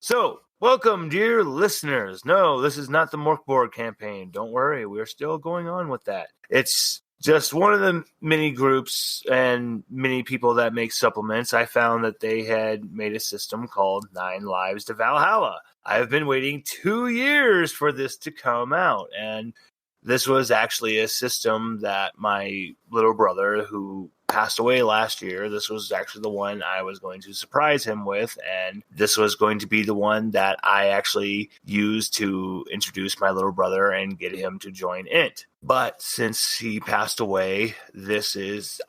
So, welcome, dear listeners. No, this is not the Morkboard campaign. Don't worry, we're still going on with that. It's just one of the many groups and many people that make supplements. I found that they had made a system called 9 Lives to Valhalla. I have been waiting 2 years for this to come out, and this was actually a system that my little brother, who passed away last year, this was actually the one I was going to surprise him with, and this was going to be the one that I actually used to introduce my little brother and get him to join it. But since he passed away,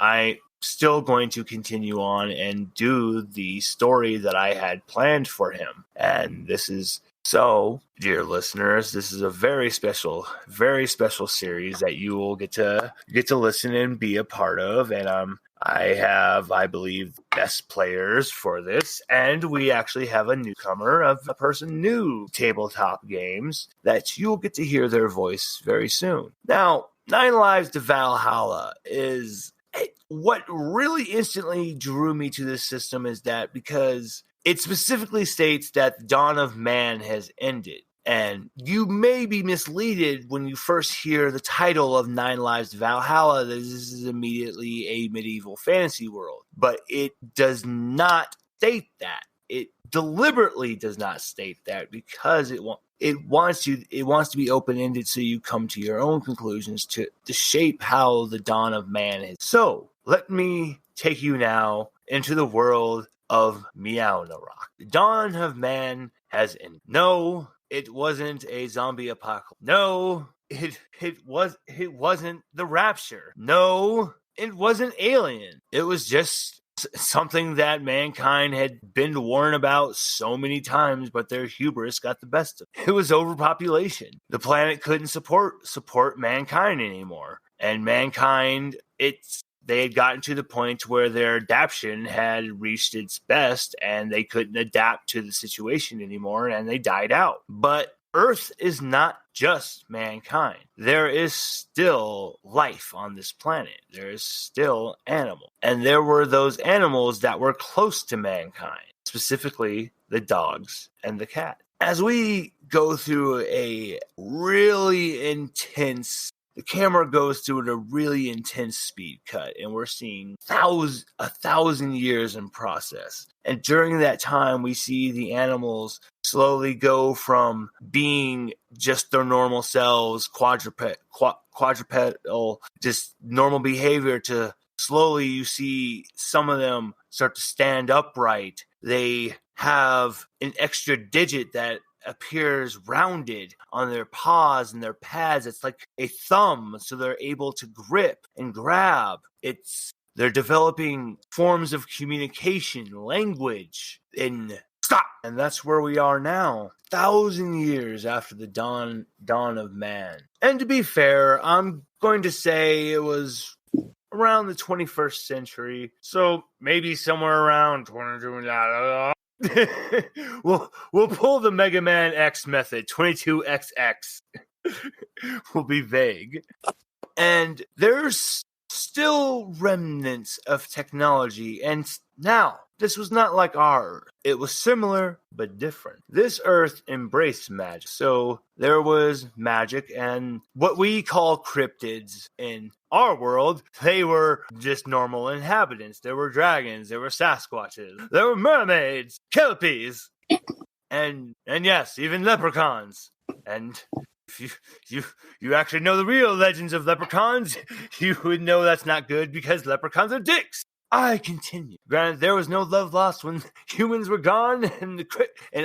I'm still going to continue on and do the story that I had planned for him. And so, dear listeners, this is a very special series that you will get to listen and be a part of. And I have, I believe, best players for this, and we actually have a newcomer, a person new tabletop games that you'll get to hear their voice very soon. Now, 9 Lives to Valhalla is what really instantly drew me to this system is that because it specifically states that the dawn of man has ended. And you may be misleaded when you first hear the title of 9 Lives to Valhalla that this is immediately a medieval fantasy world. But it does not state that. It deliberately does not state that because it wants to be open-ended so you come to your own conclusions to shape how the dawn of man is. So, let me take you now into the world of Meow Narok. The dawn of man has ended. No, it wasn't a zombie apocalypse. No, it wasn't the rapture. No, it wasn't alien. It was just something that mankind had been warned about so many times, but their hubris got the best of it. It was overpopulation. The planet couldn't support mankind anymore. And mankind, they had gotten to the point where their adaptation had reached its best and they couldn't adapt to the situation anymore and they died out. But Earth is not just mankind. There is still life on this planet. There is still animals. And there were those animals that were close to mankind, specifically the dogs and the cat. As we go through a really intense the camera goes through a really intense speed cut, and we're seeing 1,000 years in process. And during that time, we see the animals slowly go from being just their normal selves, quadrupedal, just normal behavior, to slowly you see some of them start to stand upright. They have an extra digit that appears rounded on their paws and their pads. It's like a thumb, so they're able to grip and grab. They're developing forms of communication, language, and stop. And that's where we are now, 1,000 years after the dawn of man. And to be fair, I'm going to say it was around the 21st century, so maybe somewhere around 22. We'll pull the Mega Man X method, 22XX. Will be vague. And there's still remnants of technology, and now this was not like our Earth. It was similar but different. This Earth embraced magic. So there was magic and what we call cryptids in our world. They were just normal inhabitants. There were dragons, there were Sasquatches, there were mermaids, kelpies, and yes, even leprechauns. And if you actually know the real legends of leprechauns, you would know that's not good because leprechauns are dicks. I continue. Granted, there was no love lost when humans were gone and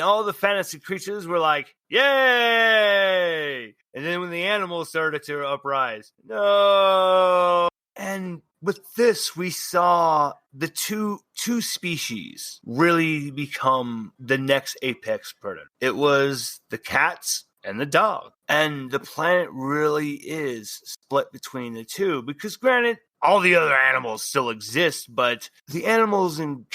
all the fantasy creatures were like, yay! And then when the animals started to uprise, no! And with this, we saw the two species really become the next apex predator. It was the cats and the dog. And the planet really is split between the two because, granted, all the other animals still exist, but the animals and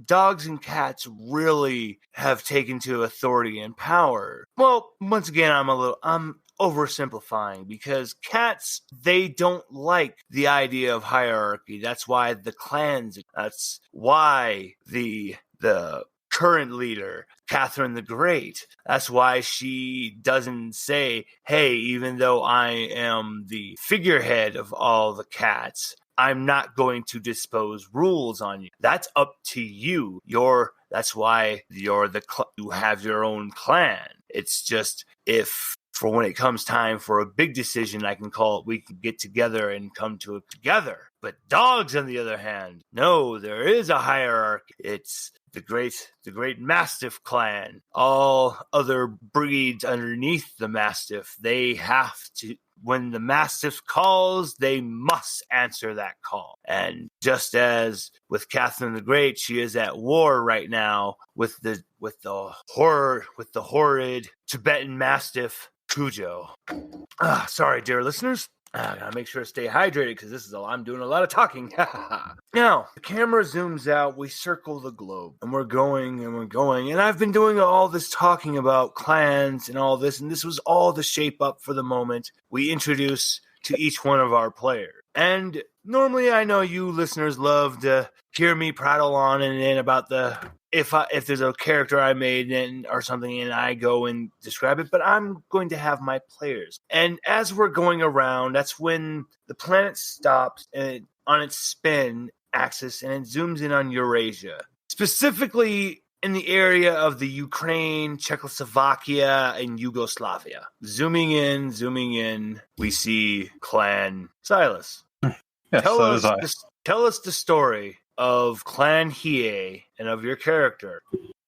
dogs and cats really have taken to authority and power. Well, once again, I'm oversimplifying because cats, they don't like the idea of hierarchy. That's why the clans, that's why the current leader, Catherine the Great. That's why she doesn't say, hey, even though I am the figurehead of all the cats, I'm not going to dispose rules on you. That's up to you. That's why you have your own clan. It's just if for when it comes time for a big decision, we can get together and come to it together. But dogs, on the other hand, no, there is a hierarchy. It's the great Mastiff clan. All other breeds underneath the Mastiff, they have to, when the Mastiff calls, they must answer that call. And just as with Catherine the Great, she is at war right now with the horrid Tibetan Mastiff Cujo. Sorry, dear listeners. I gotta make sure to stay hydrated because I'm doing a lot of talking. Now, the camera zooms out, we circle the globe, and we're going, and I've been doing all this talking about clans and all this, and this was all the shape up for the moment we introduce to each one of our players. And normally I know you listeners love to hear me prattle on and in about if there's a character I made or something and I go and describe it, but I'm going to have my players. And as we're going around, that's when the planet stops on its spin axis and it zooms in on Eurasia, specifically in the area of the Ukraine, Czechoslovakia, and Yugoslavia. Zooming in, we see Clan Silas. Yes, Tell us the story of Clan Hiei and of your character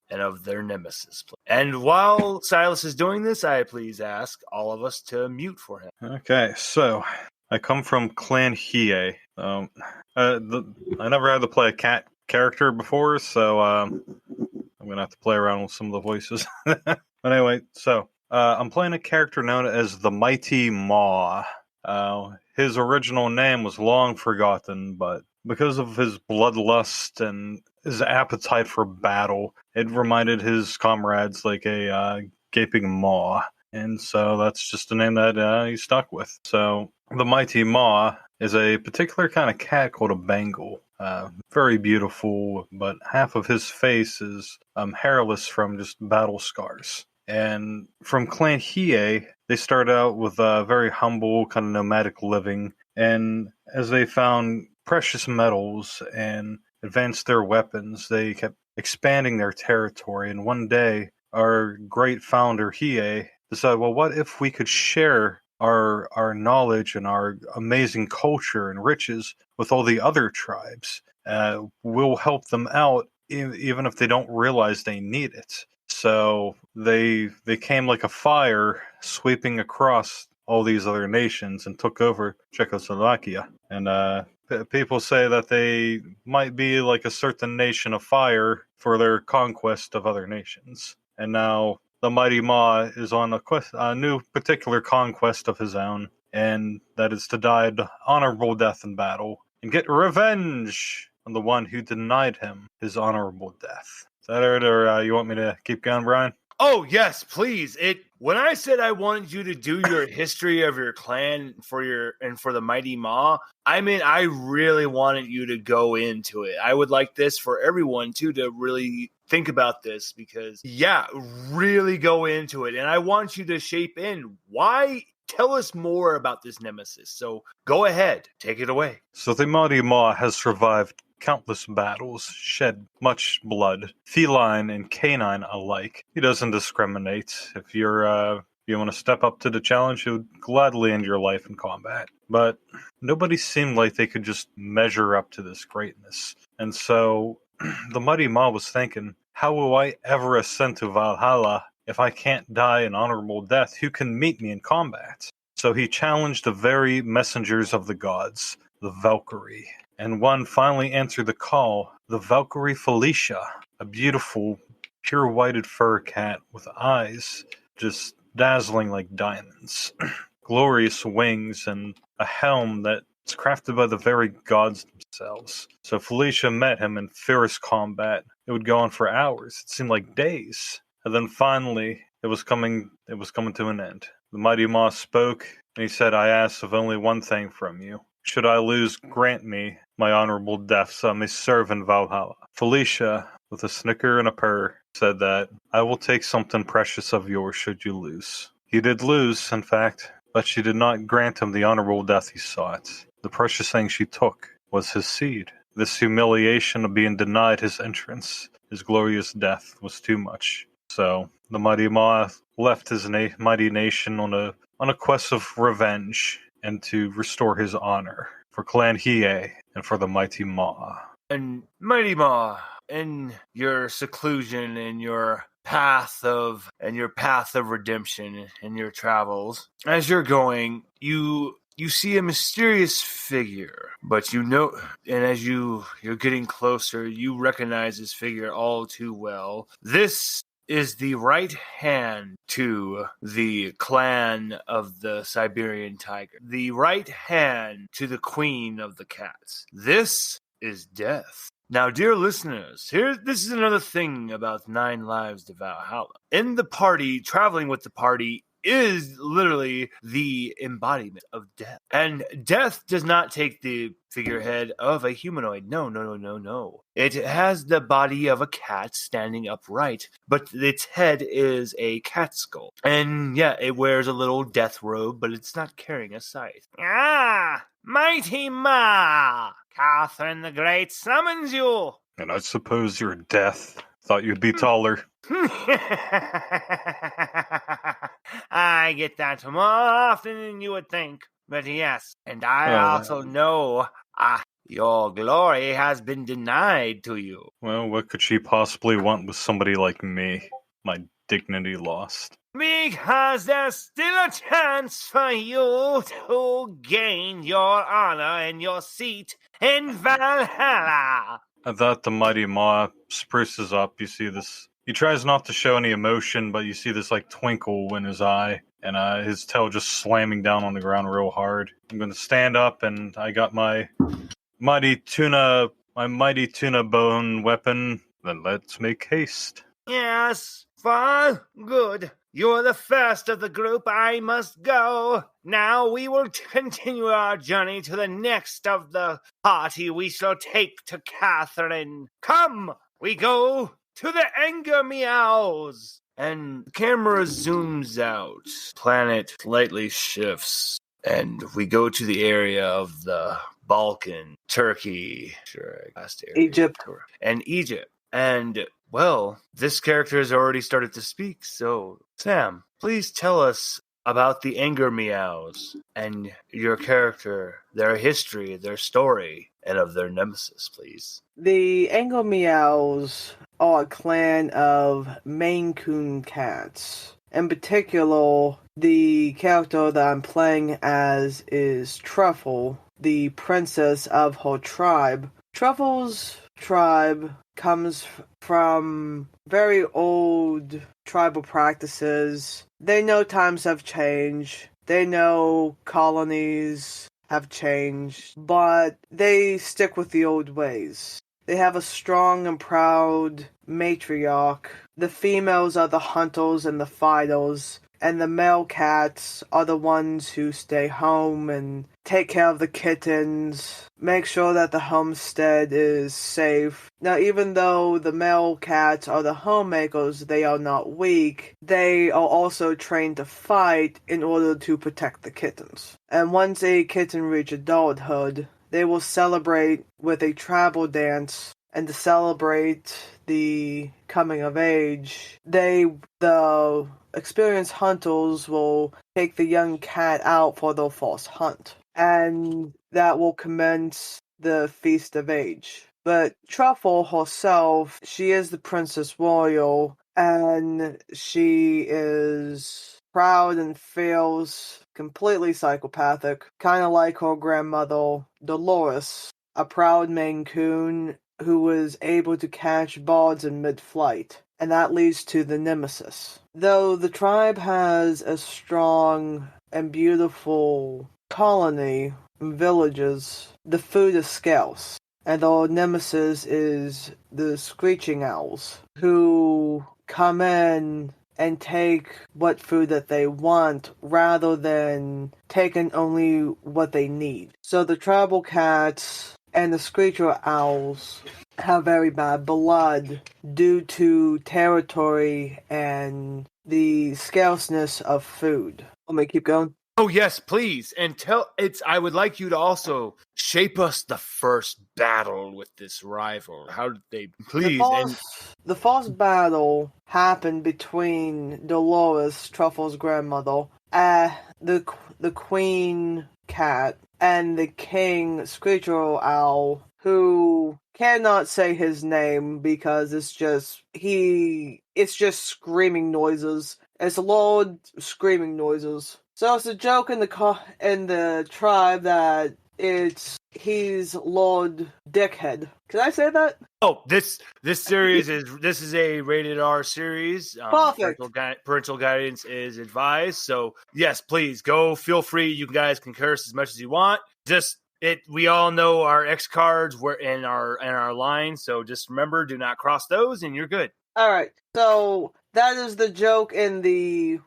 and of their nemesis. And while Silas is doing this, I please ask all of us to mute for him. Okay, so I come from Clan Hiei. I never had to play a cat character before, so I'm going to have to play around with some of the voices. But anyway, so I'm playing a character known as the Mighty Maw. His original name was long forgotten, but because of his bloodlust and his appetite for battle, it reminded his comrades like a gaping maw. And so that's just a name that he stuck with. So the Mighty Maw is a particular kind of cat called a Bengal. Very beautiful, but half of his face is hairless from just battle scars. And from Clan Hiei, they started out with a very humble, kind of nomadic living. And as they found precious metals and advanced their weapons, they kept expanding their territory. And one day, our great founder, Hiei, decided, well, what if we could share our knowledge and our amazing culture and riches with all the other tribes? We'll help them out even if they don't realize they need it. So they came like a fire sweeping across all these other nations and took over Czechoslovakia. And people say that they might be like a certain nation of fire for their conquest of other nations. And now the Mighty Maw is on a new particular conquest of his own, and that is to die an honorable death in battle and get revenge on the one who denied him his honorable death. Is that it, or you want me to keep going, Brian? Oh, yes, please. When I said I wanted you to do your history of your clan for the Mighty Maw, I mean, I really wanted you to go into it. I would like this for everyone, too, to really think about this because, really go into it. And I want you to shape in why. Tell us more about this nemesis. So go ahead. Take it away. So the Mighty Maw has survived countless battles, shed much blood, feline and canine alike. He doesn't discriminate. If you want to step up to the challenge, he would gladly end your life in combat. But nobody seemed like they could just measure up to this greatness. And so the Mighty Maw was thinking, how will I ever ascend to Valhalla if I can't die an honorable death? Who can meet me in combat? So he challenged the very messengers of the gods, the Valkyrie. And one finally answered the call, the Valkyrie Felicia, a beautiful, pure-whited fur cat with eyes just dazzling like diamonds, glorious wings, and a helm that's crafted by the very gods themselves. So Felicia met him in fierce combat. It would go on for hours. It seemed like days. And then finally, it was coming to an end. The Mighty Maw spoke, and he said, I ask of only one thing from you. Should I lose, grant me my honorable death so I may serve in Valhalla. Felicia with a snicker and a purr, said that, "I will take something precious of yours should you lose." He did lose, in fact, but she did not grant him the honorable death he sought. The precious thing she took was his seed. This humiliation of being denied his entrance, his glorious death, was too much. So the mighty Ma left his mighty nation on a quest of revenge and to restore his honor for Clan Hiei and for the mighty Ma. And mighty Ma, in your seclusion, in your path of redemption, in your travels, as you're going, you see a mysterious figure, but you know, and as you're getting closer, you recognize this figure all too well. This is the right hand to the clan of the Siberian tiger, the right hand to the queen of the cats. This is death. Now, dear listeners, this is another thing about 9 Lives to Valhalla. In the party, traveling with the party is literally the embodiment of death. And death does not take the figurehead of a humanoid. No. It has the body of a cat standing upright, but its head is a cat skull. And yeah, it wears a little death robe, but it's not carrying a scythe. Ah, mighty Ma! Catherine the Great summons you! And I suppose you're death. Thought you'd be taller. I get that more often than you would think. But yes, and I also know your glory has been denied to you. Well, what could she possibly want with somebody like me? My dignity lost. Because there's still a chance for you to gain your honor and your seat in Valhalla. I thought the mighty Ma spruces up. You see this. He tries not to show any emotion, but you see this like twinkle in his eye, and his tail just slamming down on the ground real hard. I'm gonna stand up, and I got my mighty tuna bone weapon. Then let's make haste. Yes, for good. You're the first of the group. I must go. Now we will continue our journey to the next of the party we shall take to Catherine. Come, we go to the Anger Meows. And the camera zooms out. Planet slightly shifts. And we go to the area of the Balkan, Turkey, Egypt. And Egypt. And, well, this character has already started to speak, so, Sam, please tell us about the Anger Meows and your character, their history, their story, and of their nemesis, please. The Anger Meows are a clan of Maine Coon cats. In particular, the character that I'm playing as is Truffle, the princess of her tribe. Truffle's tribe comes from very old tribal practices. They know times have changed. They know colonies have changed, but they stick with the old ways. They have a strong and proud matriarch. The females are the hunters and the fighters, and the male cats are the ones who stay home and take care of the kittens, make sure that the homestead is safe. Now, even though the male cats are the homemakers, they are not weak. They are also trained to fight in order to protect the kittens. And once a kitten reaches adulthood, they will celebrate with a tribal dance, and to celebrate the coming of age, the experienced hunters will take the young cat out for their first hunt. And that will commence the Feast of Age. But Truffle herself, she is the Princess Royal, and she is proud and feels completely psychopathic, kind of like her grandmother, Dolores, a proud Maine Coon who was able to catch birds in mid-flight. And that leads to the nemesis. Though the tribe has a strong and beautiful colony and villages, the food is scarce. And our nemesis is the screeching owls, who come in and take what food that they want rather than taking only what they need. So the tribal cats and the screecher owls have very bad blood due to territory and the scarceness of food. Let me keep going. Oh yes, please. And I would like you to also shape us the first battle with this rival. How did they please The first battle happened between Dolores, Truffle's grandmother, the queen cat, and the king screecher owl, who cannot say his name because it's just screaming noises. It's Lord screaming noises. So it's a joke in the tribe that he's Lord Dickhead. Can I say that? Oh, this series is a rated R series. Perfect. Parental guidance is advised. So yes, please go. Feel free. You guys can curse as much as you want. We all know our X cards were in our line. So just remember, do not cross those, and you're good. All right. So that is the joke in the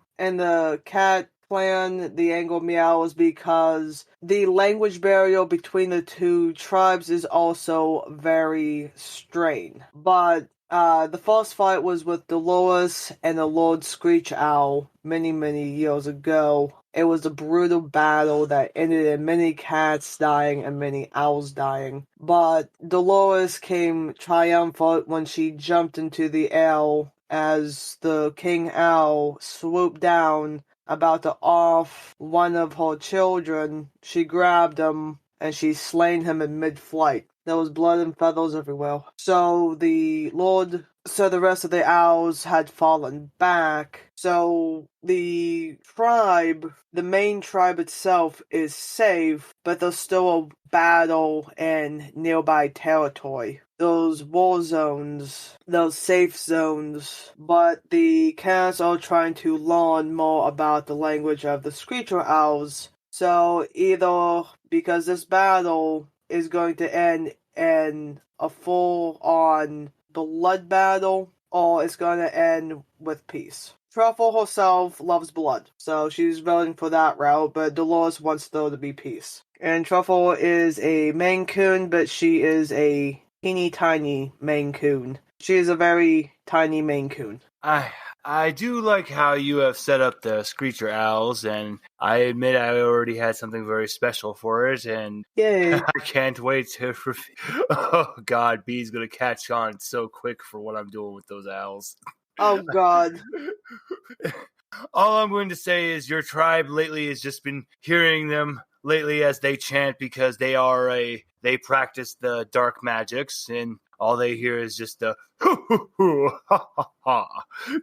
cat clan, the Anger Meows, because the language barrier between the two tribes is also very strained. But the first fight was with Dolores and the Lord Screech Owl many, many years ago. It was a brutal battle that ended in many cats dying and many owls dying. But Dolores came triumphant when she jumped into the air as the King Owl swooped down about to off one of her children. She grabbed him and she slain him in mid-flight. There was blood and feathers everywhere. So the rest of the owls had fallen back. So the main tribe itself is safe, but there's still a battle in nearby territory. Those war zones, those safe zones, but the cats are trying to learn more about the language of the screecher owls. So either because this battle is going to end in a full-on blood battle, or it's going to end with peace. Truffle herself loves blood, so she's voting for that route, but Dolores wants there to be peace. And Truffle is a Maine Coon, but she is a teeny tiny Maine Coon. She is a very tiny Maine Coon. I do like how you have set up the Screecher Owls, and I admit I already had something very special for it, and Yay. I can't wait to... Oh, God, B's going to catch on so quick for what I'm doing with those owls. Oh, God. All I'm going to say is your tribe lately has just been hearing them lately as they chant because they practice the dark magics, and all they hear is just the hoo hoo hoo ha ha ha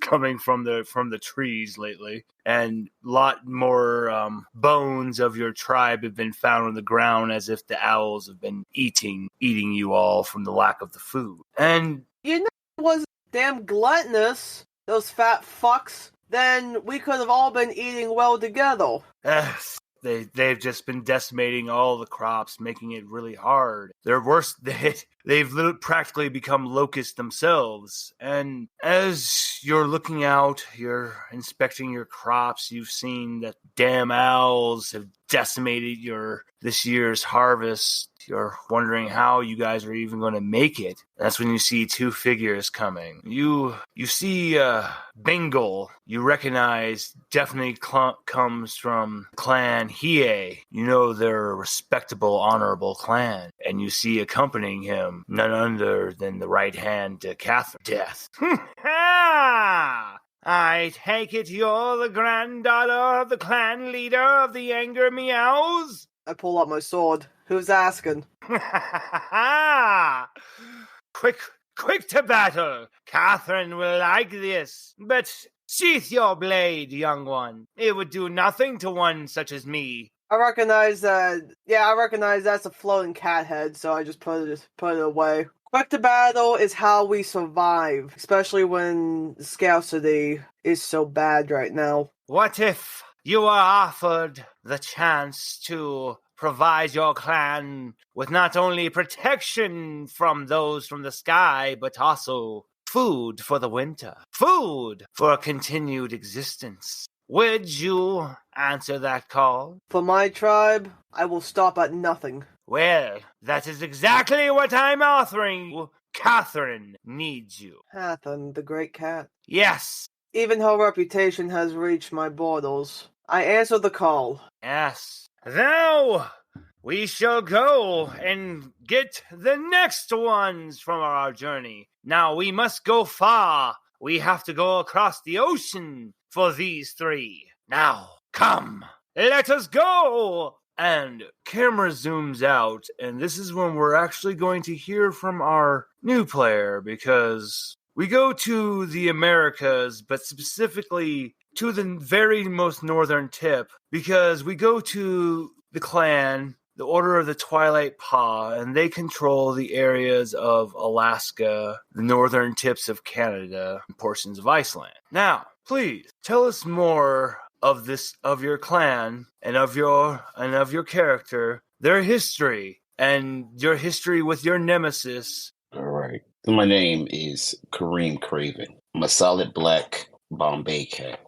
coming from the trees lately. And a lot more bones of your tribe have been found on the ground as if the owls have been eating you all from the lack of the food. And it was damn gluttonous, those fat fucks. Then we could have all been eating well together. They've just been decimating all the crops, making it really hard. They're worse. They've practically become locusts themselves. And as you're looking out, you're inspecting your crops, you've seen that damn owls have decimated this year's harvest. You're wondering how you guys are even going to make it. That's when you see two figures coming. You see Bengal. You recognize definitely comes from Clan Hiei. You know they're a respectable, honorable clan. And you see accompanying him none other than the right hand to Catherine Death. I take it you're the granddaughter of the clan leader of the Anger Meows? I pull out my sword. Who's asking? Quick to battle. Catherine will like this. But sheath your blade, young one. It would do nothing to one such as me. I recognize that. Yeah, I recognize that's a floating cat head, so I just put it away. Quick to battle is how we survive, especially when scarcity is so bad right now. What if you were offered the chance to provide your clan with not only protection from those from the sky, but also food for the winter, food for a continued existence? Would you answer that call? For my tribe, I will stop at nothing. Well, that is exactly what I'm offering. Catherine needs you. Catherine, the great cat. Yes. Even her reputation has reached my borders. I answer the call. Yes. Now, we shall go and get the next ones from our journey. Now, we must go far. We have to go across the ocean for these three. Now, come. Let us go. And camera zooms out, and this is when we're actually going to hear from our new player, because we go to the Americas, but specifically to the very most northern tip, because we go to the clan, the Order of the Twilight Paw, and they control the areas of Alaska, the northern tips of Canada, and portions of Iceland. Now, please tell us more of your clan and of your character, their history, and your history with your nemesis. All right. So my name is Kareem Craven. I'm a solid black Bombay cat.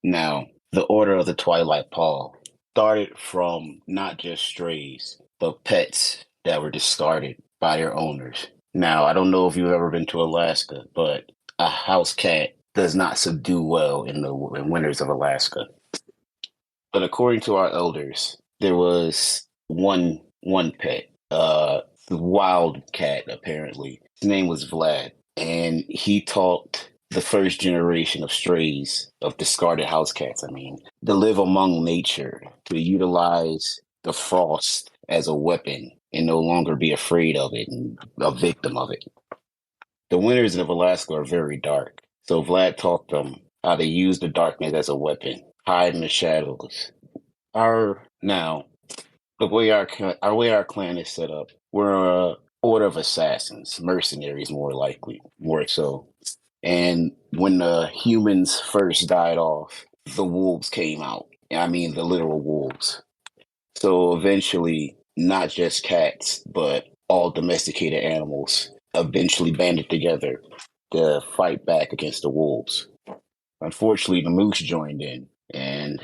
Now, the Order of the Twilight Paw started from not just strays, but pets that were discarded by their owners. Now, I don't know if you've ever been to Alaska, but a house cat does not subdue well in the winters of Alaska. But according to our elders, there was one pet, the wild cat, apparently. His name was Vlad, and he taught the first generation of strays, of discarded house cats, to live among nature, to utilize the frost as a weapon and no longer be afraid of it and a victim of it. The winters of Alaska are very dark, so Vlad taught them how to use the darkness as a weapon, hide in the shadows. The way our clan is set up, we're a order of assassins, mercenaries more so. And when the humans first died off, the wolves came out. The literal wolves. So eventually, not just cats, but all domesticated animals eventually banded together to fight back against the wolves. Unfortunately, the moose joined in, and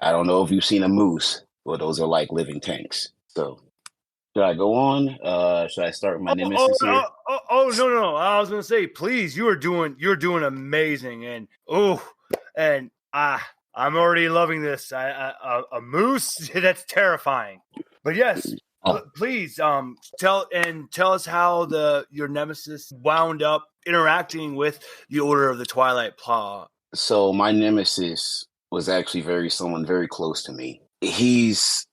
I don't know if you've seen a moose, but those are like living tanks. So, should I go on? Should I start with my nemesis here? No. I was gonna say, please, you're doing amazing, and I'm already loving this. A moose, that's terrifying. But yes, please, tell us how your nemesis wound up interacting with the Order of the Twilight Paw. So my nemesis was actually someone very close to me. He's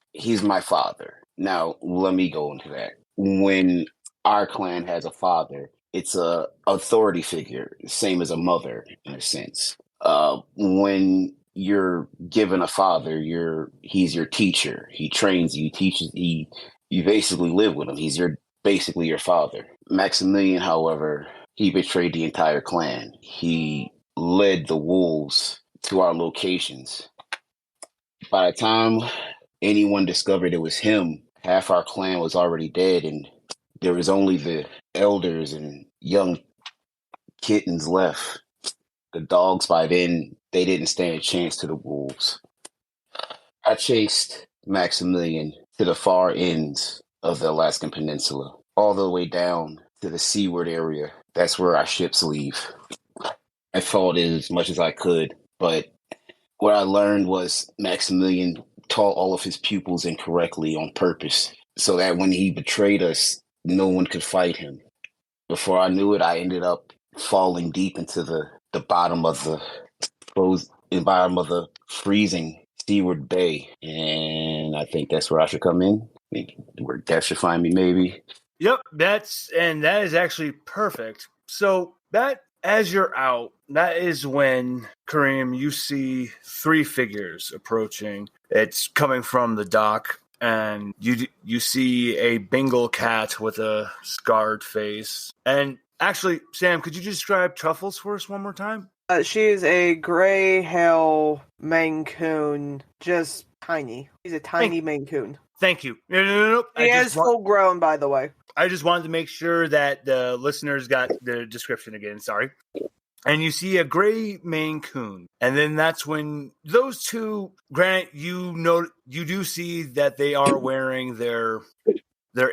my father. Now, let me go into that. When our clan has a father, it's a authority figure, same as a mother in a sense. When you're given a father, he's your teacher. He trains you, teaches you. You basically live with him. He's basically your father. Maximilian, however, he betrayed the entire clan. He led the wolves to our locations. By the time anyone discovered it was him, half our clan was already dead, and there was only the elders and young kittens left. The dogs, by then, they didn't stand a chance to the wolves. I chased Maximilian to the far ends of the Alaskan Peninsula, all the way down to the seaward area. That's where our ships leave. I fought as much as I could, but what I learned was Maximilian taught all of his pupils incorrectly on purpose, so that when he betrayed us, no one could fight him. Before I knew it, I ended up falling deep into the bottom of the freezing seaward bay, and I think that's where I should come in. Where Death should find me, maybe. Yep, that is actually perfect. So that, as you're out, that is when, Kareem, you see three figures approaching. It's coming from the dock, and you see a Bengal cat with a scarred face. And actually, Sam, could you describe Truffles for us one more time? She is a gray hair Maine Coon, just tiny. She's a tiny Maine Coon. Thank you. No. She is full grown, by the way. I just wanted to make sure that the listeners got the description again. Sorry. and you see a gray Maine Coon. And then that's when those two, granted, you do see that they are wearing their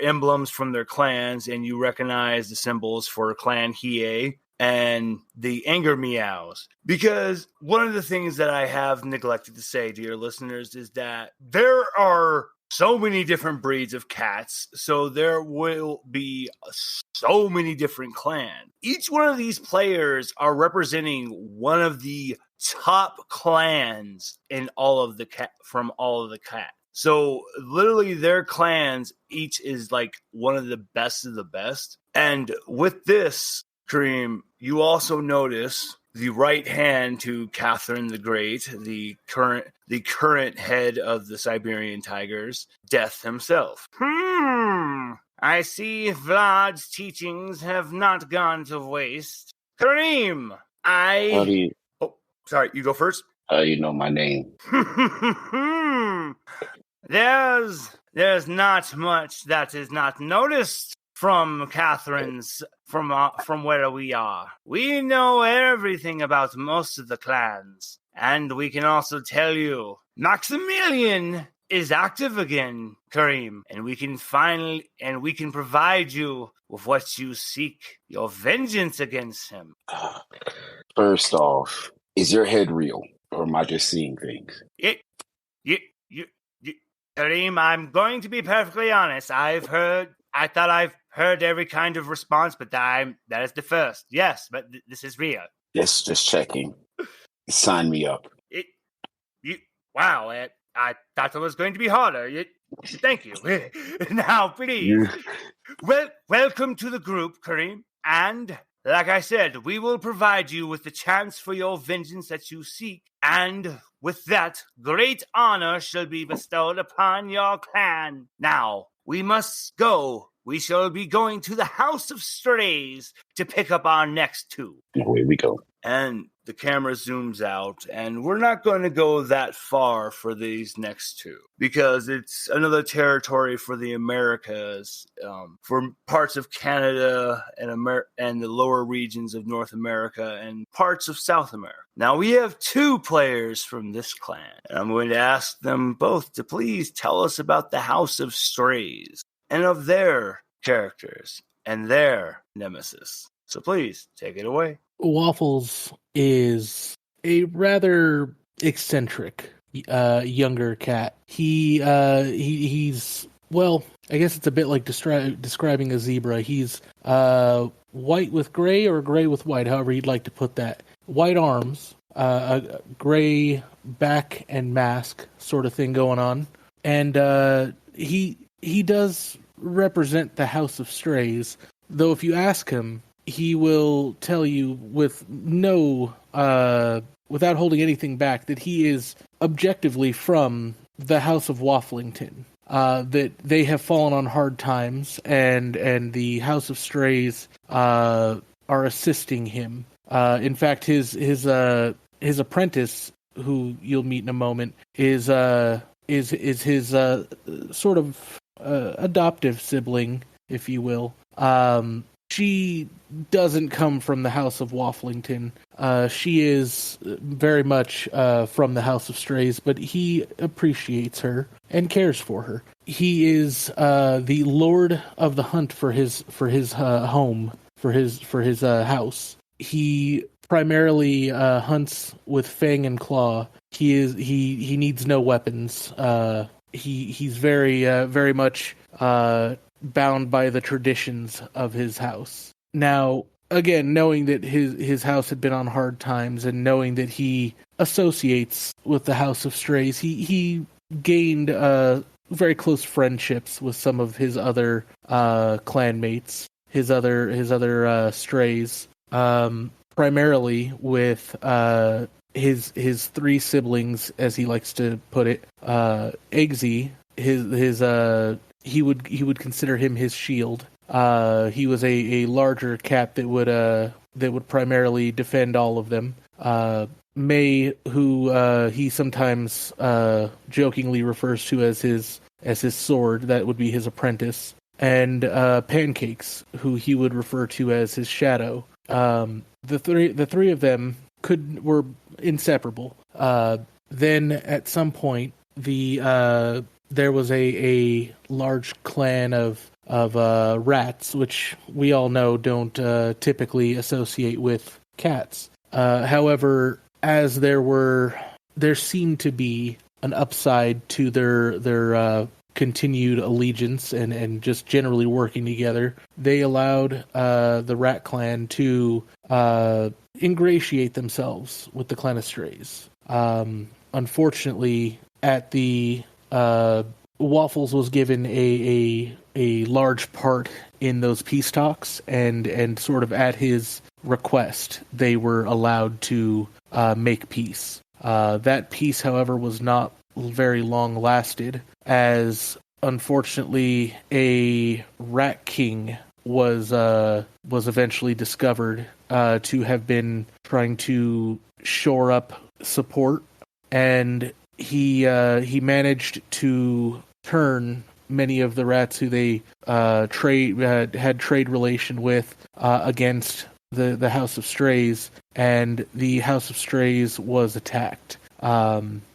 emblems from their clans, and you recognize the symbols for Clan Hiei and the Anger Meows. Because one of the things that I have neglected to say, dear listeners, is that there are so many different breeds of cats, so there will be so many different clans. Each one of these players are representing one of the top clans in from all of the cats. So literally their clans each is like one of the best of the best. And with this, Kareem, you also notice the right hand to Catherine the Great, the current head of the Siberian Tigers, Death himself. I see Vlad's teachings have not gone to waste. Kareem, Oh, sorry, you go first. How do you know my name? There's not much that is not noticed from Catherine's from where we are. We know everything about most of the clans, and we can also tell you Maximilian is active again, Kareem, and we can provide you with what you seek, your vengeance against him. First off, is your head real, or am I just seeing things? Kareem, I'm going to be perfectly honest. I thought I've heard every kind of response, but that is the first. Yes, but this is real. Yes, just checking. Sign me up. Wow, I thought it was going to be harder. Thank you. Now, please. Welcome to the group, Kareem. And like I said, we will provide you with the chance for your vengeance that you seek. And with that, great honor shall be bestowed upon your clan. Now, we must go. We shall be going to the House of Strays to pick up our next two. Away we go. And the camera zooms out, and we're not going to go that far for these next two because it's another territory for the Americas, for parts of Canada and the lower regions of North America and parts of South America. Now we have two players from this clan, and I'm going to ask them both to please tell us about the House of Strays and of their characters and their nemesis. So please take it away. Waffles is a rather eccentric younger cat. He's well, I guess it's a bit like describing a zebra. He's white with gray or gray with white, however you'd like to put that. White arms, a gray back and mask sort of thing going on. And he does represent the House of Strays, though if you ask him, he will tell you with without holding anything back, that he is objectively from the House of Wafflington. That they have fallen on hard times, and the House of Strays are assisting him. In fact, his apprentice, who you'll meet in a moment, is his sort of adoptive sibling, if you will. She doesn't come from the House of Wafflington. She is very much from the House of Strays, but he appreciates her and cares for her. He is the Lord of the Hunt for his home, for his house. He primarily hunts with fang and claw. He needs no weapons. He's very much bound by the traditions of his house. Now, again, knowing that his house had been on hard times and knowing that he associates with the House of Strays, he gained very close friendships with some of his other clanmates, his other strays, primarily with his three siblings, as he likes to put it. Eggsy, he would consider him his shield. He was a larger cat that would primarily defend all of them. May, who he sometimes jokingly refers to as his sword, that would be his apprentice, and Pancakes, who he would refer to as his shadow. The three of them were inseparable. Then at some point, there was a large clan of rats, which we all know don't typically associate with cats. However, as there seemed to be an upside to their continued allegiance and just generally working together, they allowed the rat clan to ingratiate themselves with the clan of strays. Unfortunately, at the Waffles was given a large part in those peace talks, and sort of at his request, they were allowed to make peace. That peace, however, was not very long lasted, as unfortunately a rat king was eventually discovered to have been trying to shore up support, and he managed to turn many of the rats who they had trade relation with against the House of Strays, and the House of Strays was attacked.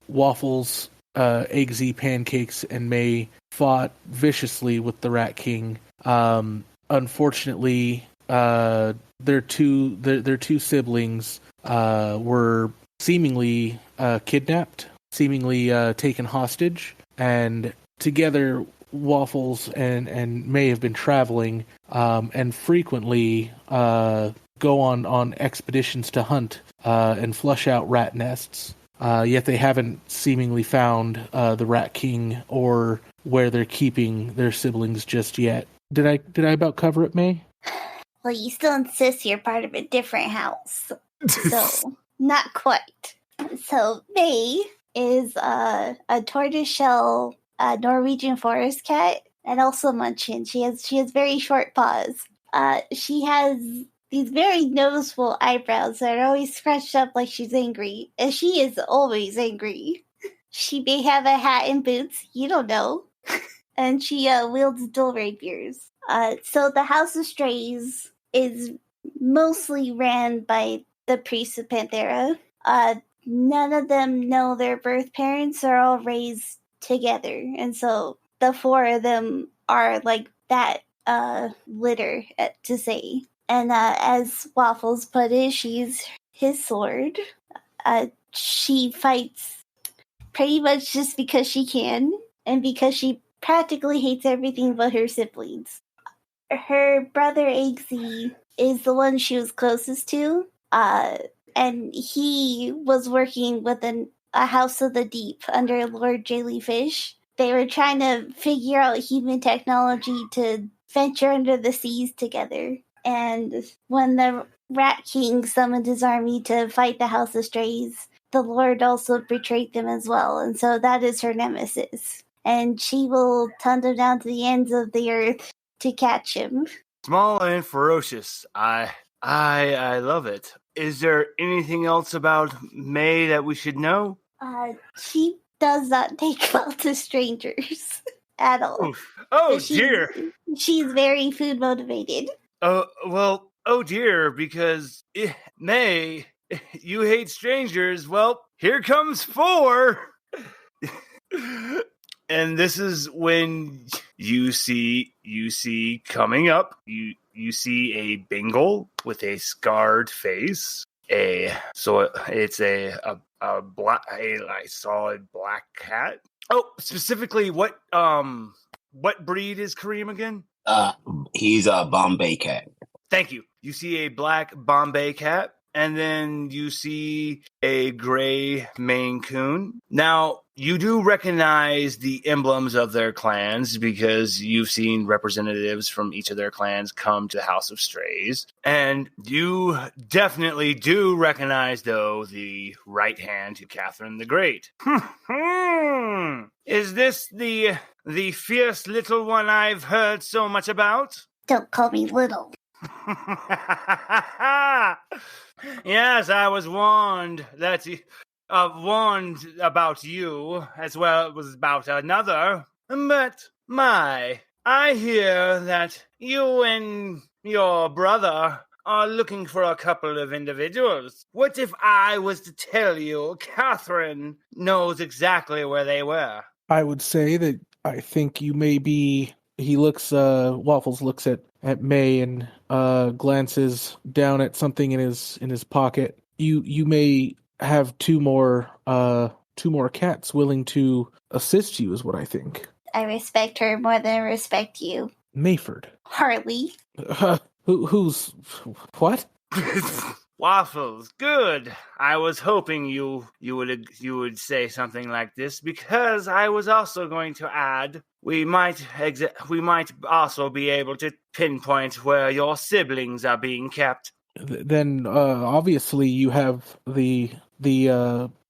Waffles, Eggsy, Pancakes, and May fought viciously with the Rat King. Unfortunately, their two siblings were seemingly kidnapped, seemingly taken hostage, and together Waffles and May have been traveling and frequently go on expeditions to hunt and flush out rat nests. Yet they haven't seemingly found the Rat King or where they're keeping their siblings just yet. Did I about cover it, May? Well, you still insist you're part of a different house. So, not quite. So, May is a tortoiseshell Norwegian forest cat and also Munchkin. She has very short paws. She has these very noticeable eyebrows that are always scratched up like she's angry. And she is always angry. She may have a hat and boots. You don't know. And she wields dual rapiers. So the House of Strays is mostly ran by the priests of Panthera. None of them know their birth parents. Are all raised together. And so the four of them are like that litter, to say. And as Waffles put it, she's his sword. She fights pretty much just because she can, and because she practically hates everything but her siblings. Her brother Eggsy is the one she was closest to, and he was working with a House of the Deep under Lord Jellyfish. They were trying to figure out human technology to venture under the seas together. And when the Rat King summoned his army to fight the House of Strays, the Lord also betrayed them as well. And so that is her nemesis. And she will hunt him down to the ends of the earth to catch him. Small and ferocious. I love it. Is there anything else about May that we should know? She does not take well to strangers at all. Oof. Oh, dear. She's very food motivated. Well, oh dear, because May, you hate strangers. Well, here comes 4. And this is when you see coming up, you see a Bengal with a scarred face. It's a solid black cat. Oh, specifically, what breed is Kareem again? He's a Bombay cat. Thank you. You see a black Bombay cat, and then you see a gray Maine Coon. Now, you do recognize the emblems of their clans because you've seen representatives from each of their clans come to House of Strays. And you definitely do recognize, though, the right hand to Catherine the Great. Is this the fierce little one I've heard so much about? Don't call me little. Yes, I was warned about you as well as about another. But I hear that you and your brother are looking for a couple of individuals. What if I was to tell you Catherine knows exactly where they were? I would say that I think you may be... He looks, Waffles looks at May and glances down at something in his pocket. You may have two more cats willing to assist you, is what I think. I respect her more than I respect you. Mayford. Harley. Who's... What? Waffles, good. I was hoping you would say something like this, because I was also going to add we might also be able to pinpoint where your siblings are being kept. Then obviously you have the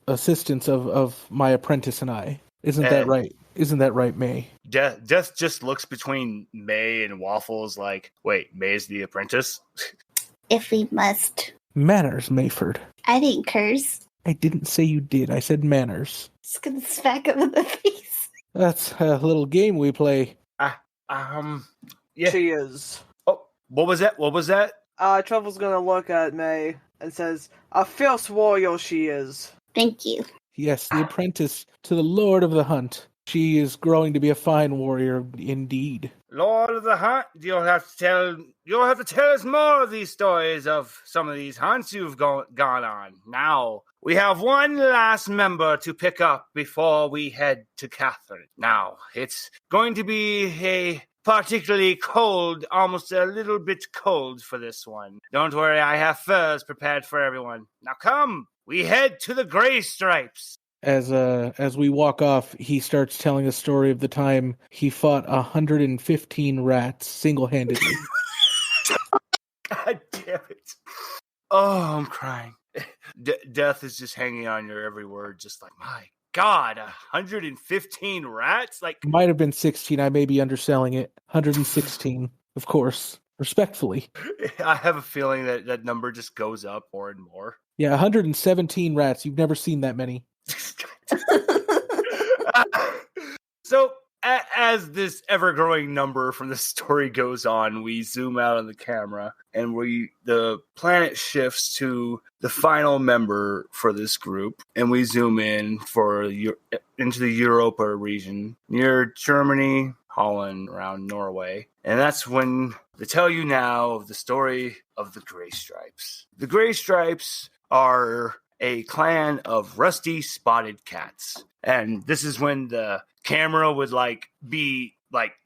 assistance of my apprentice and I. Isn't that right? Isn't that right, May? Death just looks between May and Waffles like, wait, May's the apprentice? If we must. Manners, Mayford. I didn't curse. I didn't say you did. I said manners. Just gonna smack him in the face. That's a little game we play. Yeah. She is. Oh, what was that? Truffle's gonna look at May and says, "A fierce warrior she is." Thank you. Yes, the apprentice to the Lord of the Hunt. She is growing to be a fine warrior indeed. Lord of the Hunt, you'll have to tell us more of these stories of some of these hunts you've gone on. Now, we have one last member to pick up before we head to Catherine. Now, it's going to be a particularly cold, almost a little bit cold for this one. Don't worry, I have furs prepared for everyone. Now come, we head to the Gray Stripes. As we walk off, he starts telling a story of the time he fought 115 rats single-handedly. God damn it. Oh, I'm crying. Death is just hanging on your every word, just like, my God, 115 rats? Like, Might have been 16, I may be underselling it. 116, of course. Respectfully. I have a feeling that number just goes up more and more. Yeah, 117 rats. You've never seen that many. So, as this ever-growing number from the story goes on, we zoom out on the camera, and the planet shifts to the final member for this group, and we zoom in into the Europa region near Germany, Holland, around Norway, and that's when they tell you now of the story of the Gray Stripes. The Gray Stripes are a clan of rusty spotted cats. And this is when the camera would be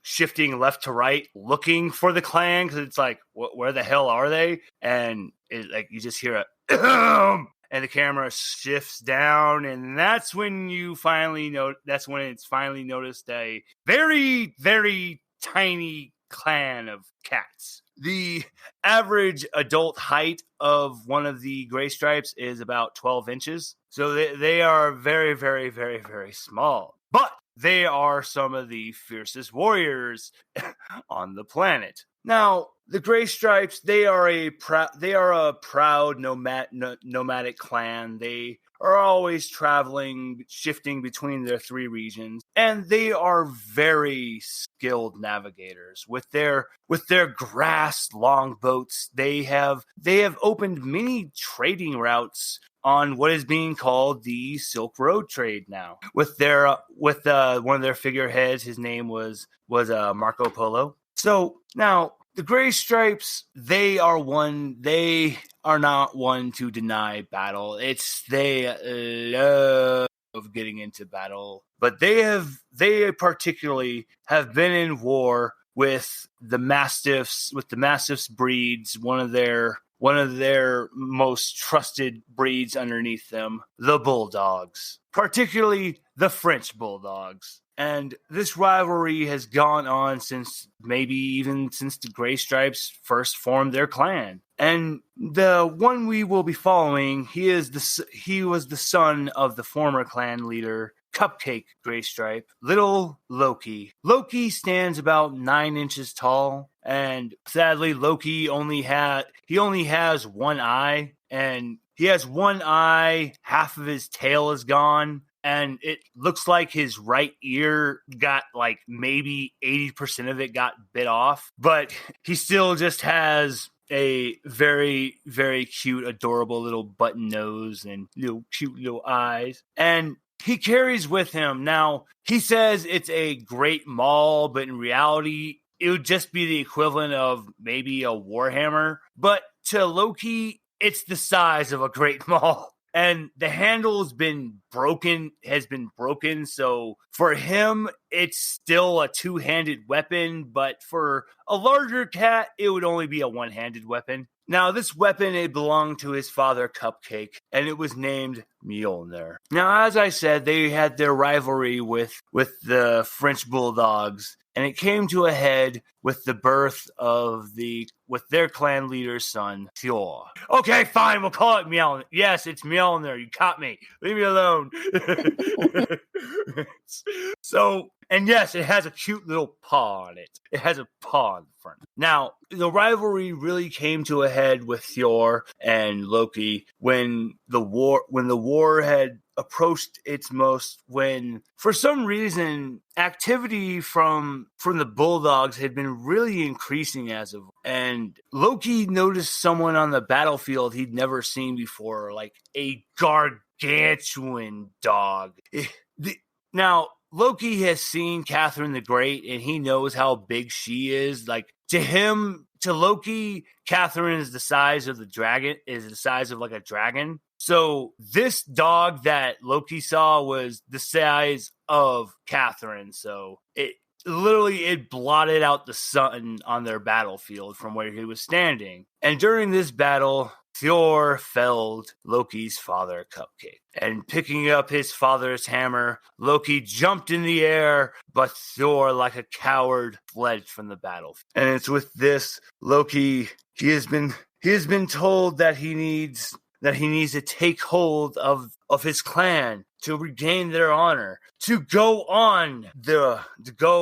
shifting left to right, looking for the clan, because it's like, where the hell are they? And you just hear a and the camera shifts down, and that's when you finally know. That's when it's finally noticed a very, very tiny clan of cats. The average adult height of one of the Gray Stripes is about 12 inches. So they are very, very, very, very small. But they are some of the fiercest warriors on the planet. Now, the Gray Stripes, they are a proud nomadic clan. They are always traveling, shifting between their three regions, and they are very skilled navigators. With their grass longboats, they have opened many trading routes on what is being called the Silk Road trade now. With one of their figureheads, his name was Marco Polo. So now the Gray Stripes, they are not one to deny battle. They love getting into battle, but they particularly have been in war with the Mastiffs breeds, one of their most trusted breeds underneath them, the Bulldogs, particularly the French Bulldogs. And this rivalry has gone on since the Gray Stripes first formed their clan. And the one we will be following, he was the son of the former clan leader, Cupcake Gray Stripe, little Loki. Loki stands about 9 inches tall, and sadly, Loki only has one eye, and he has one eye, half of his tail is gone. And it looks like his right ear got maybe 80% of it got bit off, but he still just has a very, very cute, adorable little button nose and little cute little eyes. And he carries with him. Now, he says it's a great maul, but in reality, it would just be the equivalent of maybe a warhammer. But to Loki, it's the size of a great maul. And the handle has been broken. So for him, it's still a two-handed weapon. But for a larger cat, it would only be a one-handed weapon. Now, this weapon, it belonged to his father, Cupcake, and it was named Mjolnir. Now, as I said, they had their rivalry with the French Bulldogs, and it came to a head with the birth of with their clan leader's son, Thor. Okay, fine, we'll call it Mjolnir. Yes, it's Mjolnir. You caught me. Leave me alone. So, and yes, it has a cute little paw on it. It has a paw in the front. Now, the rivalry really came to a head with Thor and Loki when the war had approached its most, when for some reason activity from the Bulldogs had been really increasing and Loki noticed someone on the battlefield he'd never seen before, like a gargantuan dog. Now, Loki has seen Catherine the Great, and he knows how big she is. Like, to Loki, Catherine is the size of like a dragon. So this dog that Loki saw was the size of Catherine. So it blotted out the sun on their battlefield from where he was standing. And during this battle, Thor felled Loki's father, Cupcake. And picking up his father's hammer, Loki jumped in the air, but Thor, like a coward, fled from the battlefield. And it's with this, Loki, he has been told that he needs to take hold of his clan to regain their honor, to go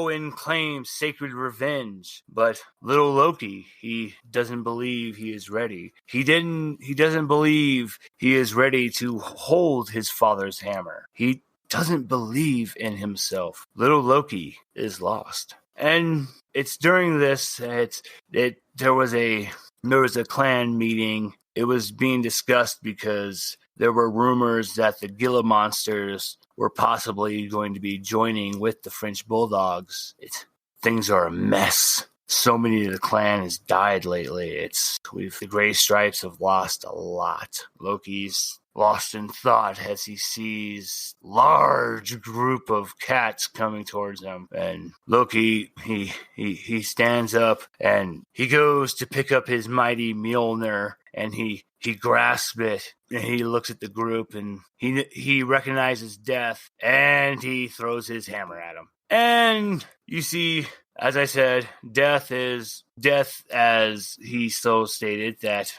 and claim sacred revenge. But little Loki, he doesn't believe he is ready. He doesn't believe he is ready to hold his father's hammer. He doesn't believe in himself. Little Loki is lost. And it's during this there was a clan meeting. It was being discussed because there were rumors that the Gila monsters were possibly going to be joining with the French Bulldogs. Things are a mess. So many of the clan has died lately. The Gray Stripes have lost a lot. Loki's lost in thought as he sees large group of cats coming towards him. And Loki, he stands up and he goes to pick up his mighty Mjolnir, and he grasps it, and he looks at the group, and he recognizes Death, and he throws his hammer at him. And you see, as I said, Death, as he so stated, that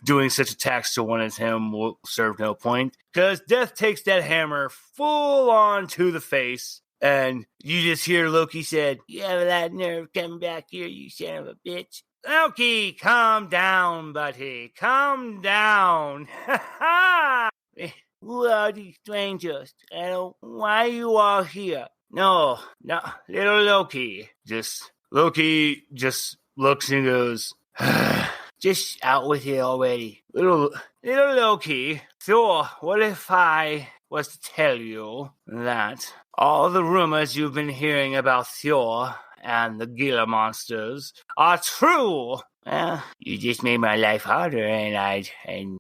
doing such attacks to one as him will serve no point, because Death takes that hammer full on to the face, and you just hear Loki said, "You have a lot of nerve coming back here, you son of a bitch." Loki, calm down, buddy. Calm down. Ha ha! Who are these strangers? Why are you all here? No, little Loki. Loki just looks and goes, just out with it already. Little Loki. Thor, what if I was to tell you that all the rumors you've been hearing about Thor and the Gila monsters are true? Well, you just made my life harder, and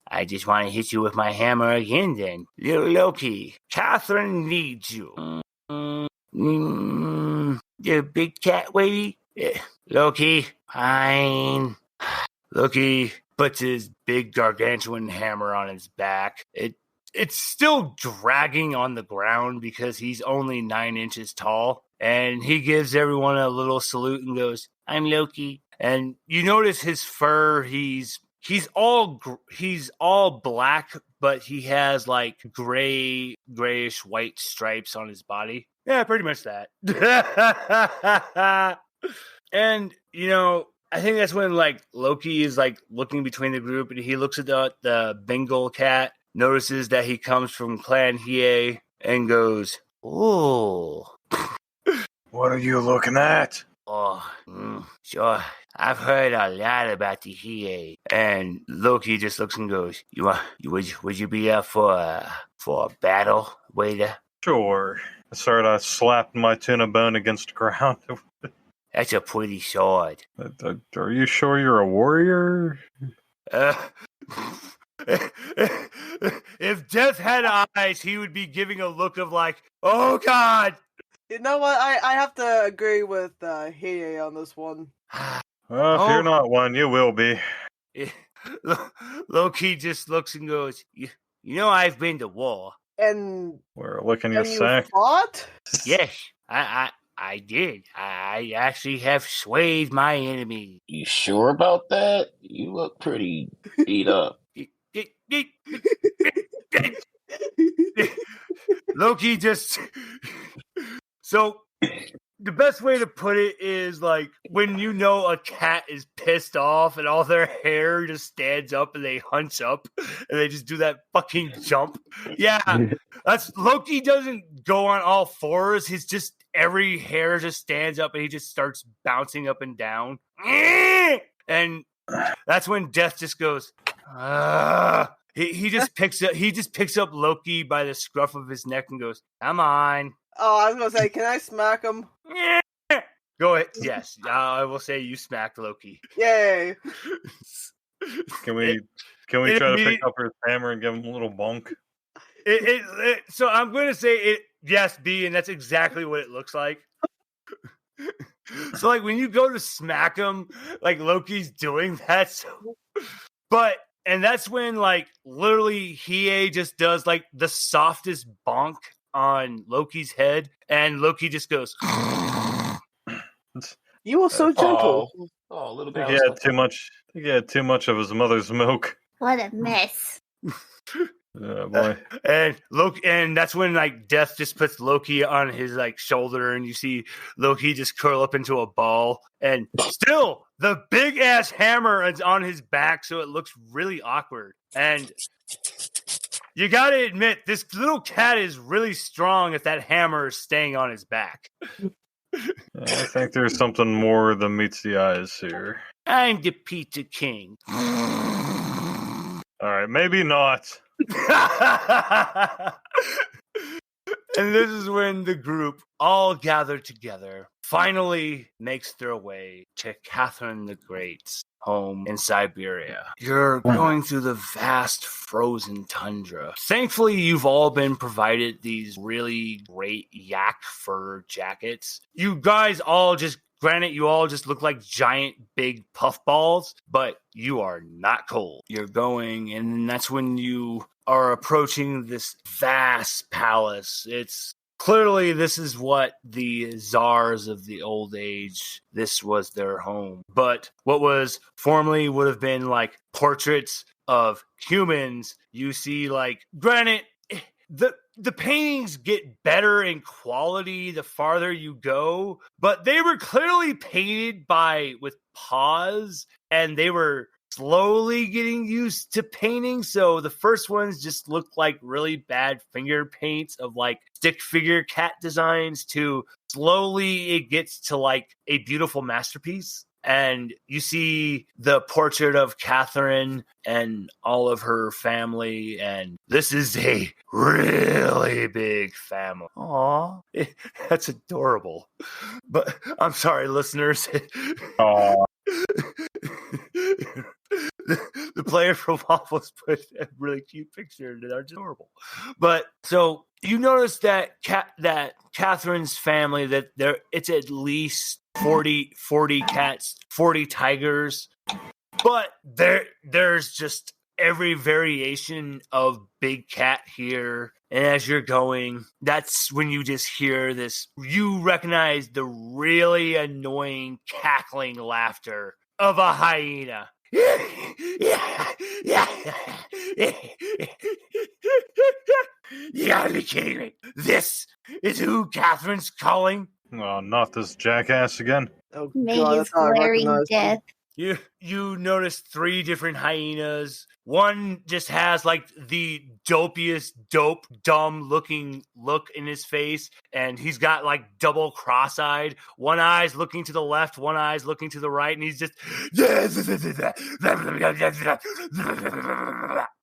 I just want to hit you with my hammer again then. Little Loki, Catherine needs you. The big cat lady? Yeah. Loki, fine. Loki puts his big gargantuan hammer on his back. It's still dragging on the ground because he's only 9 inches tall. And he gives everyone a little salute and goes, "I'm Loki." And you notice his fur, he's all black, but he has like grayish white stripes on his body. Yeah, pretty much that. And I think that's when like Loki is like looking between the group, and he looks at the Bengal cat, notices that he comes from Clan Hiei, and goes, "Ooh. What are you looking at?" Oh, sure. I've heard a lot about the Hiei. And Loki just looks and goes, would you be up for a battle, waiter? Sure. I started slapping my tuna bone against the ground. That's a pretty sword. Are you sure you're a warrior? If Death had eyes, he would be giving a look of like, oh God. You know what? I have to agree with Hiei on this one. Well, if you're not one, you will be. Loki just looks and goes, you know I've been to war. And we're licking your you sack. fought? Yes, I did. I actually have swayed my enemy. You sure about that? You look pretty beat up. Loki just... So, the best way to put it is like when you know a cat is pissed off and all their hair just stands up and they hunch up and they just do that fucking jump. Yeah, that's Loki doesn't go on all fours. He's just every hair just stands up and he just starts bouncing up and down. And that's when Death just goes, he just picks up Loki by the scruff of his neck and goes, come on. Oh, I was gonna say, can I smack him? Go ahead. Yes, I will say you smacked Loki. Yay! Can we try to pick up his hammer and give him a little bonk? So I'm going to say it. Yes, B, and that's exactly what it looks like. So like when you go to smack him, like Loki's doing that. So, and that's when like literally Hiei just does like the softest bonk on Loki's head, and Loki just goes. You were so gentle. Oh, a little bit. He had too much. He had too much of his mother's milk. What a mess. Oh boy. And Loki, and that's when like Death just puts Loki on his like shoulder, and you see Loki just curl up into a ball, and still the big ass hammer is on his back, so it looks really awkward. And you got to admit, this little cat is really strong if that hammer is staying on his back. I think there's something more than meets the eyes here. I'm the Pizza King. All right, maybe not. And this is when the group, all gathered together, finally makes their way to Catherine the Great's home in Siberia. You're going through the vast frozen tundra. Thankfully, you've all been provided these really great yak fur jackets. You guys all just, granted, you all just look like giant big puffballs, but you are not cold. You're going, and that's when you are approaching this vast palace. It's clearly, this is what the czars of the old age, this was their home. But what was formerly would have been like portraits of humans, you see like, granted, the paintings get better in quality the farther you go, but they were clearly painted with Paws, and they were slowly getting used to painting. So the first ones just looked like really bad finger paints of like stick figure cat designs, to slowly it gets to like a beautiful masterpiece. And you see the portrait of Catherine and all of her family, and this is a really big family. Aw, that's adorable. But I'm sorry, listeners. Aw. The player from Waffles put a really cute picture, and they're adorable. But so you notice that that Catherine's family, that it's at least 40 cats, 40 tigers, but there's just every variation of big cat here. And as you're going, that's when you just hear this, you recognize the really annoying cackling laughter of a hyena. You gotta be kidding me. This is who Catherine's calling? Oh, not this jackass again. Oh, May God, his that's how I glaring recognize him. death. You notice 3 different hyenas. One just has like the dopiest, dumb looking look in his face, and he's got like double cross-eyed. One eye's looking to the left, one eye's looking to the right, and he's just.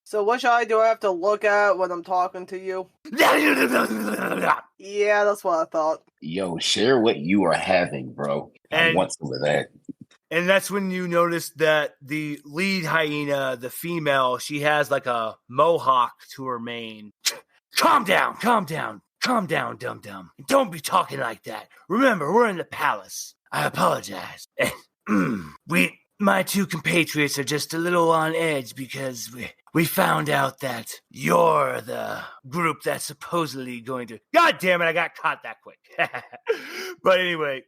So which eye do I have to look at when I'm talking to you? Yeah, that's what I thought. Yo, share what you are having, bro. I want some of that. And that's when you notice that the lead hyena, the female, she has like a mohawk to her mane. Calm down, dum-dum. Don't be talking like that. Remember, we're in the palace. I apologize. My 2 compatriots are just a little on edge because we found out that you're the group that's supposedly going to... God damn it, I got caught that quick. But anyway,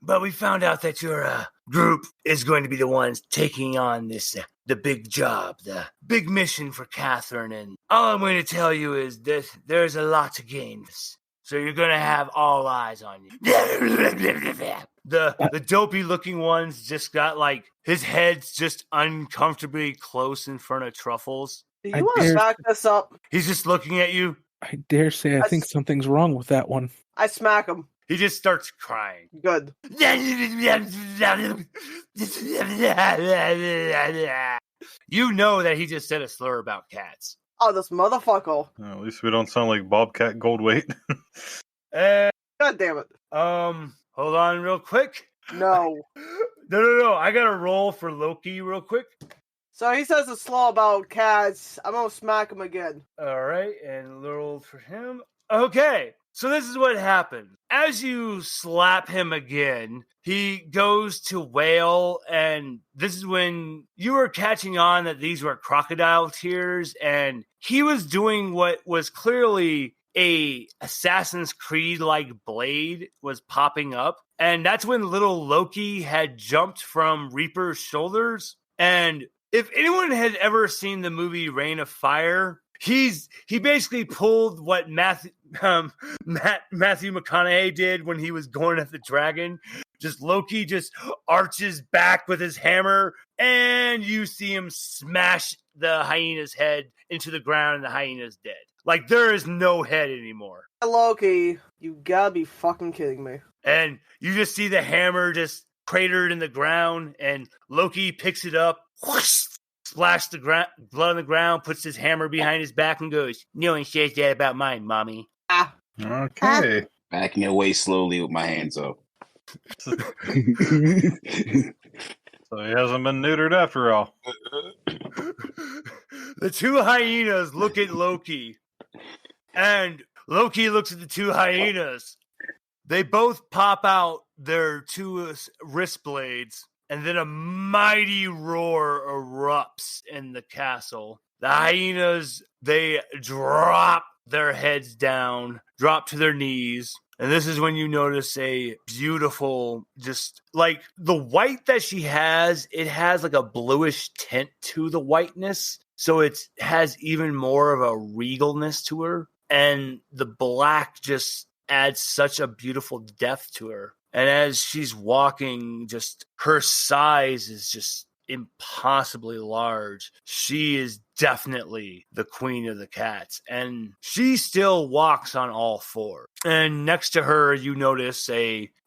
but we found out that your group is going to be the ones taking on this, the big job, the big mission for Catherine. And all I'm going to tell you is that there's a lot to gain. So you're going to have all eyes on you. The dopey looking one's just got like his head's just uncomfortably close in front of Truffle's. Do you want to back this up? He's just looking at you. I dare say I think something's wrong with that one. I smack him. He just starts crying. Good. You know that he just said a slur about cats. Oh, this motherfucker. At least we don't sound like Bobcat Goldthwait. God damn it. Hold on real quick. No. No. I got to roll for Loki real quick. So he says a slur about cats. I'm going to smack him again. All right, and roll for him. Okay, so this is what happened. As you slap him again, he goes to wail, and this is when you were catching on that these were crocodile tears, and he was doing what was clearly a Assassin's Creed-like blade was popping up, and that's when little Loki had jumped from Reaper's shoulders. And if anyone had ever seen the movie Reign of Fire, he basically pulled what Matthew McConaughey did when he was going at the dragon. Just Loki just arches back with his hammer, and you see him smash the hyena's head into the ground, and the hyena's dead. Like, there is no head anymore. Loki, you gotta be fucking kidding me. And you just see the hammer just cratered in the ground, and Loki picks it up, whoosh, splashes the blood on the ground, puts his hammer behind his back, and goes, "No one says that about mine, mommy." Okay. Backing away slowly with my hands up. So he hasn't been neutered after all. The 2 hyenas look at Loki, and Loki looks at the 2 hyenas. They both pop out their 2 wrist blades, and then a mighty roar erupts in the castle. The hyenas, they drop their heads down, drop to their knees. And this is when you notice a beautiful, just like the white that she has, it has like a bluish tint to the whiteness. So it has even more of a regalness to her. And the black just adds such a beautiful depth to her. And as she's walking, just her size is just impossibly large. She is definitely the queen of the cats, and she still walks on all 4. And next to her, you notice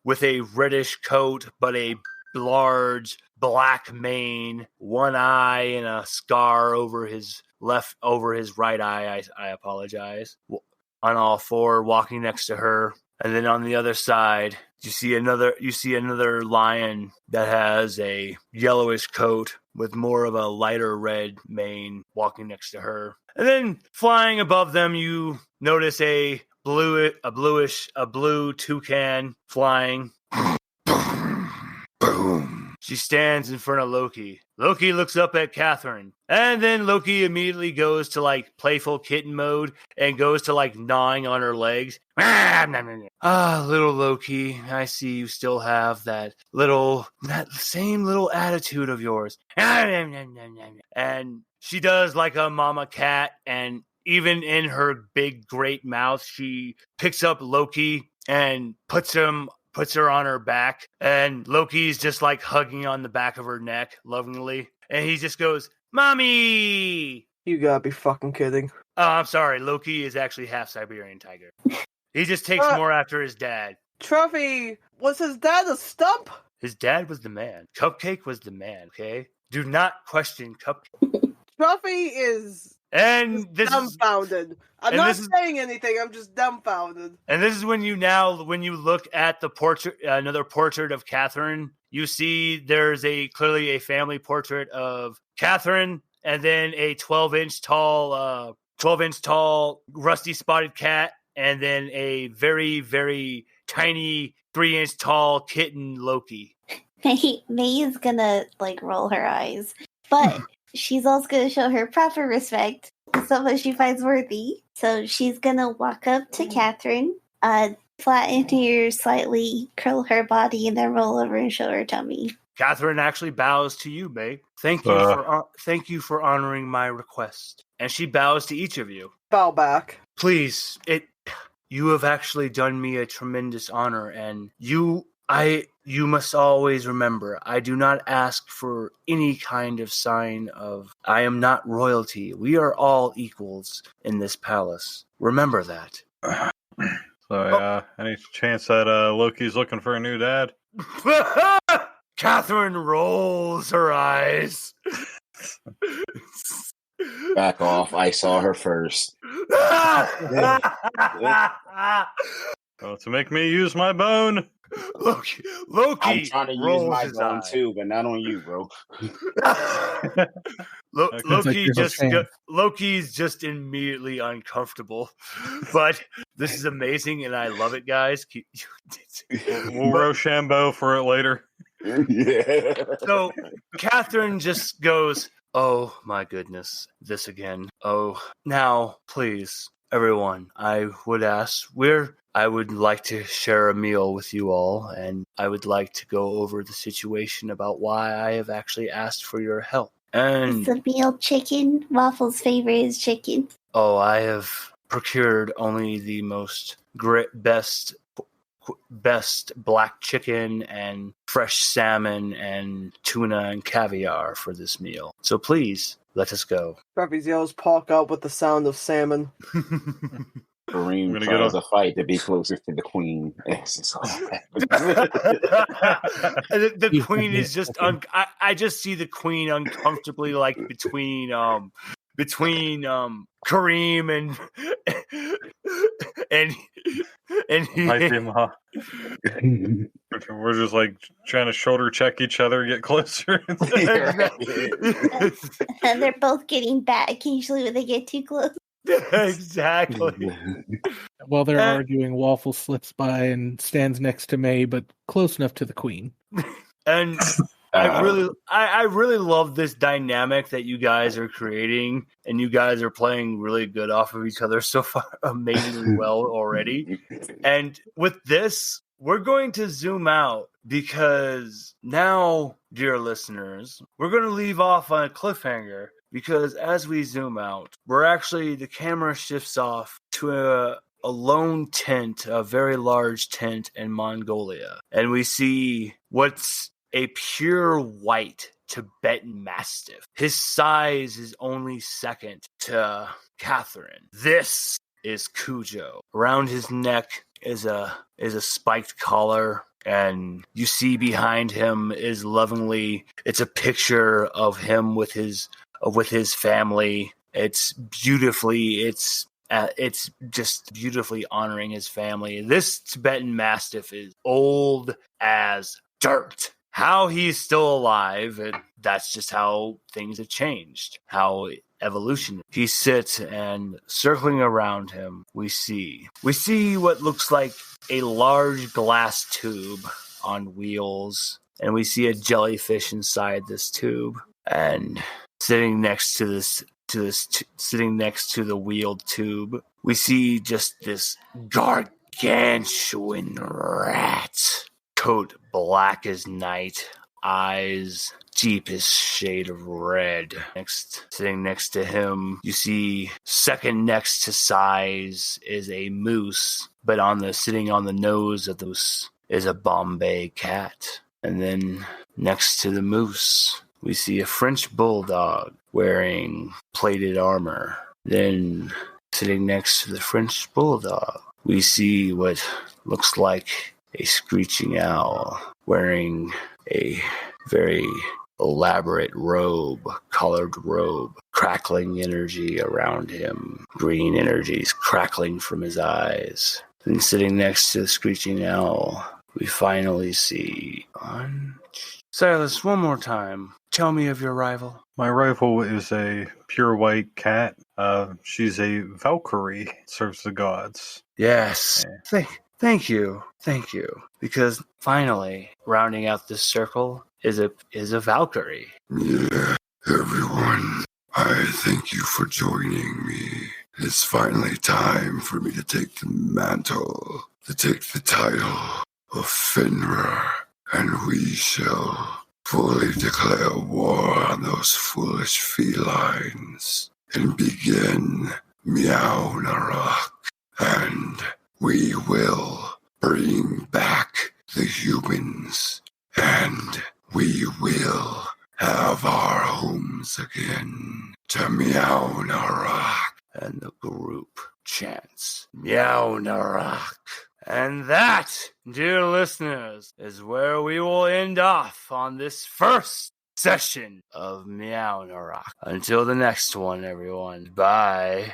with a reddish coat but a large black mane, one eye, and a scar over his right eye. I apologize. On all 4, walking next to her. And then on the other side, you see another lion that has a yellowish coat with more of a lighter red mane walking next to her. And then flying above them, you notice a blue toucan flying. Boom. She stands in front of Loki. Loki looks up at Catherine. And then Loki immediately goes to like playful kitten mode and goes to like gnawing on her legs. Little Loki, I see you still have that same little attitude of yours. And she does like a mama cat, and even in her big great mouth, she picks up Loki and puts him puts her on her back, and Loki's just like hugging on the back of her neck lovingly. And he just goes, "Mommy!" You gotta be fucking kidding. Oh, I'm sorry. Loki is actually half Siberian tiger. He just takes more after his dad. Truffy, was his dad a stump? His dad was the man. Cupcake was the man, okay? Do not question Cupcake. Truffy is dumbfounded. I'm not saying anything, I'm just dumbfounded. And this is when you look at the portrait, another portrait of Catherine, you see there's clearly a family portrait of Catherine, and then a 12-inch tall rusty spotted cat, and then a very, very tiny 3-inch tall kitten Loki. May is gonna roll her eyes, but she's also gonna show her proper respect to someone she finds worthy. So she's gonna walk up to Catherine, flatten her ears slightly, curl her body, and then roll over and show her tummy. Catherine actually bows to you, May. Thank you for honoring my request. And she bows to each of you. Bow back. Please, you have actually done me a tremendous honor, and you must always remember, I do not ask for any kind of sign of, I am not royalty. We are all equals in this palace. Remember that. So, any chance that Loki's looking for a new dad? Catherine rolls her eyes. Back off. I saw her first. To make me use my bone. Loki I'm trying to use my bone too, but not on you, bro. Loki's just immediately uncomfortable, but this is amazing, and I love it, guys. We'll Rochambeau for it later. Yeah. So Catherine just goes, "Oh my goodness, this again. Oh, now please, everyone, I would like to share a meal with you all, and I would like to go over the situation about why I have actually asked for your help." And it's a meal chicken. Waffle's favorite is chicken. Oh, I have procured only the best black chicken and fresh salmon and tuna and caviar for this meal. So please, let us go. Truffy's yells park out with the sound of salmon. Kareem tries a fight to be closer to the queen. The queen is just I just see the queen uncomfortably between Kareem and we're just trying to shoulder check each other, get closer. And they're both getting back occasionally when they get too close. Exactly. While they're arguing, Waffle slips by and stands next to May, but close enough to the queen. And I really love this dynamic that you guys are creating, and you guys are playing really good off of each other so far, amazingly well already. And with this, we're going to zoom out because now, dear listeners, we're going to leave off on a cliffhanger. Because as we zoom out, the camera shifts off to a lone tent, a very large tent in Mongolia. And we see what's a pure white Tibetan Mastiff. His size is only second to Catherine. This is Cujo. Around his neck is a spiked collar. And you see behind him is it's a picture of him with his family. It's just beautifully honoring his family. This Tibetan Mastiff is old as dirt. How he's still alive, that's just how things have changed. How evolution. He sits, and circling around him, we see what looks like a large glass tube on wheels, and we see a jellyfish inside this tube, and sitting next to the wheeled tube, we see just this gargantuan rat. Coat black as night, eyes deepest shade of red. Sitting next to him, you see second next to size is a moose, but sitting on the nose of is a Bombay cat. And then next to the moose, we see a French bulldog wearing plated armor. Then sitting next to the French bulldog, we see what looks like a screeching owl wearing a very elaborate colored robe, crackling energy around him, green energies crackling from his eyes. Then sitting next to the screeching owl, we finally see Silas, one more time. Tell me of your rival. My rival is a pure white cat. She's a Valkyrie, serves the gods. Yes. Thank you. Because finally, rounding out this circle is a Valkyrie. Yeah, everyone, I thank you for joining me. It's finally time for me to take the mantle, to take the title of Finra, and we shall fully declare war on those foolish felines and begin Meow Narak, and we will bring back the humans, and we will have our homes again to Meow Narak. And the group chants, Meow Narak. And that, dear listeners, is where we will end off on this first session of Meow Narak. Until the next one, everyone. Bye.